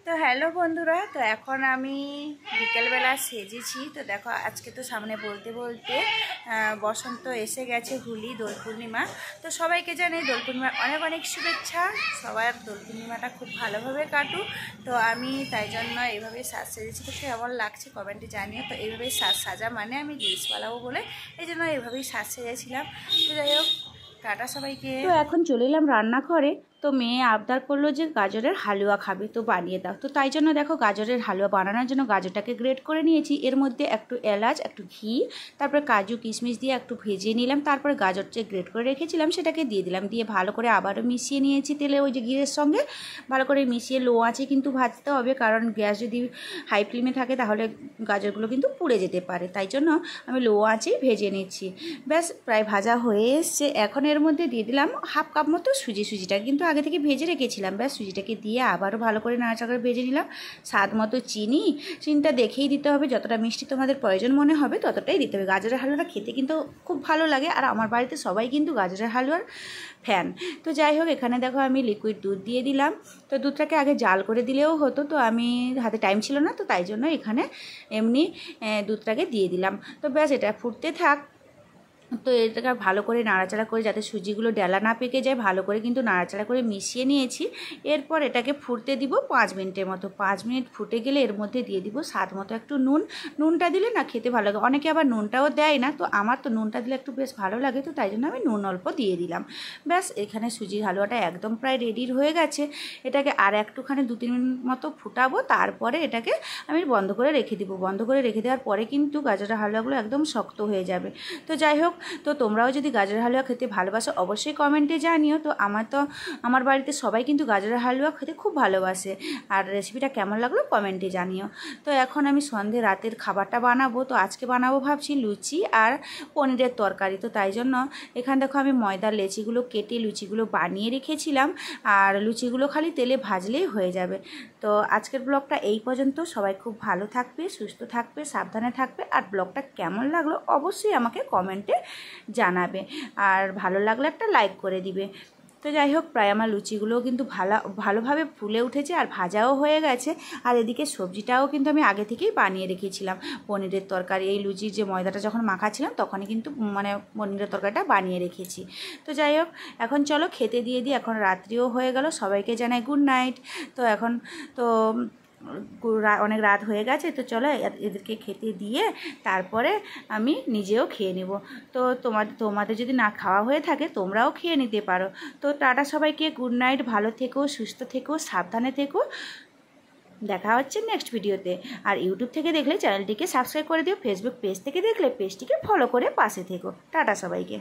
তো হ্যালো বন্ধুরা, তো এখন আমি বিকেলবেলা সেজেছি। তো দেখো আজকে তো সামনে বলতে বলতে বসন্ত এসে গেছে, হোলি, দোল পূর্ণিমা। তো সবাইকে জানাই দোল পূর্ণিমার অনেক অনেক শুভেচ্ছা। সবার দোল পূর্ণিমাটা খুব ভালোভাবে কাটুক। তো আমি তাই জন্য এইভাবে সাজ সেজেছি। তো কেমন লাগছে কমেন্টে জানিও। তো এইভাবেই সাজা মানে আমি রিলস বানাবো বলে এই জন্য এইভাবেই সাজ সেজেছিলাম। তো যাই হোক, টাটা সবাইকে। তো এখন চলে এলাম রান্নাঘরে। তো মেয়ে আবদার করলো যে গাজরের হালুয়া খাবে, তো বানিয়ে দাও। তো তাই জন্য দেখো গাজরের হালুয়া বানানোর জন্য গাজরটাকে গ্রেট করে নিয়েছি। এর মধ্যে একটু এলাচ, একটু ঘি, তারপরে কাজু কিশমিশ দিয়ে একটু ভেজে নিলাম। তারপরে গাজর যে গ্রেট করে রেখেছিলাম সেটাকে দিয়ে দিলাম, দিয়ে ভালো করে আবারও মিশিয়ে নিয়েছি তেলে, ওই যে ঘিয়ের সঙ্গে ভালো করে মিশিয়ে লো আঁচে কিন্তু ভাজতে হবে, কারণ গ্যাস যদি হাই ফ্লেমে থাকে তাহলে গাজরগুলো কিন্তু পুড়ে যেতে পারে। তাই জন্য আমি লো আঁচেই ভেজে নিচ্ছি। ব্যাস প্রায় ভাজা হয়ে এসছে। এখন এর মধ্যে দিয়ে দিলাম হাফ কাপ মতো সুজিটা কিন্তু আগে থেকে ভেজে রেখেছিলাম। ব্যাস সুজিটাকে দিয়ে আবারও ভালো করে নাড়াচাড়া করে ভেজে নিলাম। স্বাদ মতো চিনিটা দেখেই দিতে হবে, যতটা মিষ্টি তোমাদের প্রয়োজন মনে হবে ততটাই দিতে হবে। গাজরের হালুয়াটা খেতে কিন্তু খুব ভালো লাগে, আর আমার বাড়িতে সবাই কিন্তু গাজরের হালুয়ার ফ্যান। তো যাই হোক, এখানে দেখো আমি লিকুইড দুধ দিয়ে দিলাম। তো দুধটাকে আগে জাল করে দিলেও হতো, তো আমি হাতে টাইম ছিল না, তো তাই জন্য এখানে এমনি দুধটাকে দিয়ে দিলাম। তো ব্যাস এটা ফুটতে থাক। তো এটাকে ভালো করে নাড়াচাড়া করে যাতে সুজিগুলো ডেলা না পেকে যায়, ভালো করে কিন্তু নাড়াচাড়া করে মিশিয়ে নিয়েছি। এরপর এটাকে ফুটতে দিব 5 মিনিটের মতো। 5 মিনিট ফুটে গেলে এর মধ্যে দিয়ে দিব স্বাদ মতো একটু নুনটা দিলে না খেতে ভালো লাগে। অনেকে আবার নুনটাও দেয় না, তো আমার তো নুনটা দিলে একটু বেশ ভালো লাগে, তো তাই জন্য আমি নুন অল্প দিয়ে দিলাম। ব্যাস এখানে সুজির হালুয়াটা একদম প্রায় রেডি হয়ে গেছে। এটাকে আর একটুখানি 2-3 মিনিট মতো ফুটাবো, তারপরে এটাকে আমি বন্ধ করে রেখে দিব। বন্ধ করে রেখে দেওয়ার পরে কিন্তু গাজরের হালুয়াগুলো একদম শক্ত হয়ে যাবে। তো যাই হোক, তো তোমরাও যদি গাজরের হালুয়া খেতে ভালোবাসো অবশ্যই কমেন্টে জানিও। তো আমার বাড়িতে সবাই কিন্তু গাজরের হালুয়া খেতে খুব ভালোবাসে। আর রেসিপিটা কেমন লাগলো কমেন্টে জানিও। তো এখন আমি রাতের খাবারটা বানাবো। তো আজকে বানাবো ভাবছি লুচি আর পনিরের তরকারি। তো তাই জন্য এখানে দেখো আমি ময়দার লেচিগুলো কেটে লুচিগুলো বানিয়ে রেখেছিলাম, আর লুচিগুলো খালি তেলে ভাজলেই হয়ে যাবে। তো আজকের ব্লগটা এই পর্যন্ত। সবাই খুব ভালো থাকবে, সুস্থ থাকবে, সাবধানে থাকবে। আর ব্লগটা কেমন লাগলো অবশ্যই আমাকে কমেন্টে জানাবে, আর ভালো লাগলে একটা লাইক করে দিবে। তো যাই হোক, প্রায় আমার লুচিগুলোও কিন্তু ভালোভাবে ফুলে উঠেছে আর ভাজাও হয়ে গেছে। আর এদিকে সবজিটাও কিন্তু আমি আগে থেকেই বানিয়ে রেখেছিলাম, পনিরের তরকারি। এই লুচির যে ময়দাটা যখন মাখাচ্ছিলাম তখনই কিন্তু পনিরের তরকারিটা বানিয়ে রেখেছি। তো যাই হোক, এখন চলো খেতে দিয়ে দিই। এখন রাত্রিও হয়ে গেল, সবাইকে জানাই গুড নাইট। তো এখন তো অনেক রাত হয়ে গেছে, তো চলো এদেরকে খেতে দিয়ে তারপরে আমি নিজেও খেয়ে নেব। তো তোমাদের যদি না খাওয়া হয়ে থাকে তোমরাও খেয়ে নিতে পারো। তো টাটা সবাইকে, গুড নাইট, ভালো থেকো, সুস্থ থেকো, সাবধানে থেকো। দেখা হচ্ছে নেক্সট ভিডিওতে। আর ইউটিউব থেকে দেখলে চ্যানেলটিকে সাবস্ক্রাইব করে দিও, ফেসবুক পেজ থেকে দেখলে পেজটিকে ফলো করে পাশে থেকো। টাটা সবাইকে।